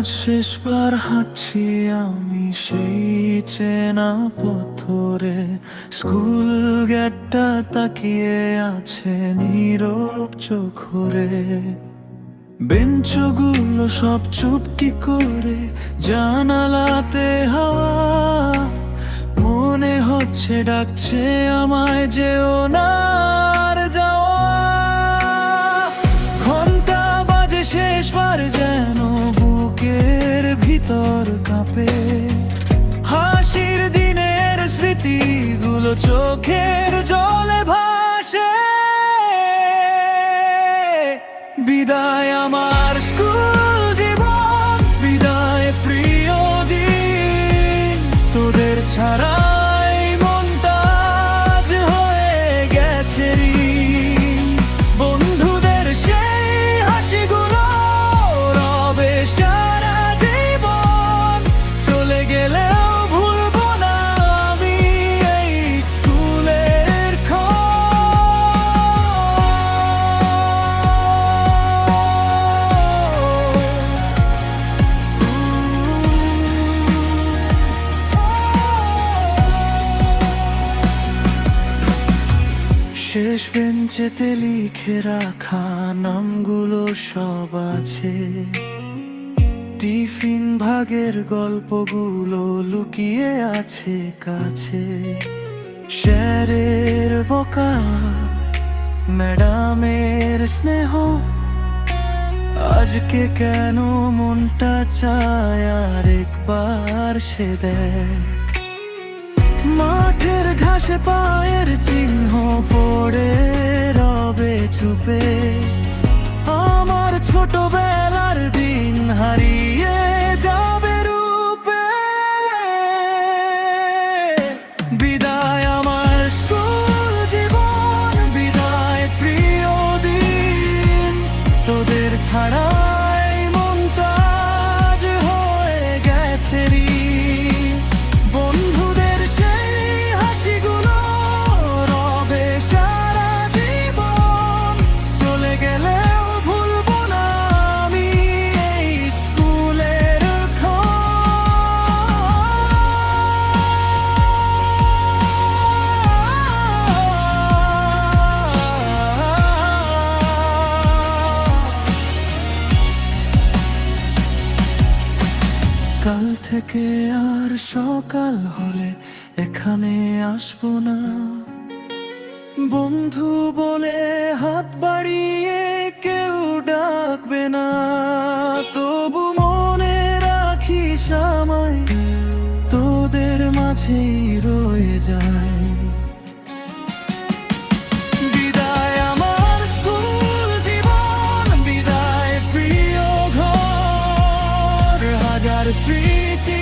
আজ শেষবার হাঁটছি আমি সেই চেনা পথরে, স্কুল গেটটা তাকিয়ে আছে নীরব চোখরে। বেঞ্চগুলো সব চুপটি করে, জানালাতে হাওয়া মনে হচ্ছে ডাকছে আমায়, যেও না আর যাওয়া। ঘন্টা বাজে শেষবার যেন বুকের ভিতর কাঁপে, হাসির দিনের স্মৃতিগুলো চোখের জলে ভাসে। বিদায় আমার স্কুল জীবন, বিদায় প্রিয় দিন, তোদের ছাড়াই মনটা আজ হয়ে গেছে ঋণ। বন্ধুদের সেই হাসিগুলো রবে সারা জীবন, চলে গেলেও ভুলবো না আমি এই স্কুলের শেষ বেঞ্চেতে লিখে রাখা নামগুলো সব আছে, টিফিন ভাগের গল্পগুলো লুকিয়ে আছে কাছে। স্যারের বকা, ম্যাডামের স্নেহ, আজকে কেন মনটা চায় আর একবার সে দেখ। মাঠের ঘাসে পায়ের চিহ্ন পড়ে রবে চুপে, আমার ছোটবেলার দিন হারিয়ে যাবে রূপে। বিদায় আমার স্কুল জীবন, বিদায় প্রিয় দিন, তোদের ছাড়াই মনটা আজ হয়ে গেছে ঋণ। বন্ধুদের সেই হাসিগুলো রবে সারা জীবন, চলে গেলেও ভুলবো না আমি এই স্কুলের কাল থেকে আর সকাল হলে এখানে আসবো না, বন্ধু বলে হাত বাড়িয়ে কেউ ডাকবে না। তবু মনে রাখিস আমায়, তোদের মাঝেই রয়ে যায়। বিদায় আমার স্কুল জীবন, বিদায় প্রিয় ঘর, হাজার স্মৃতি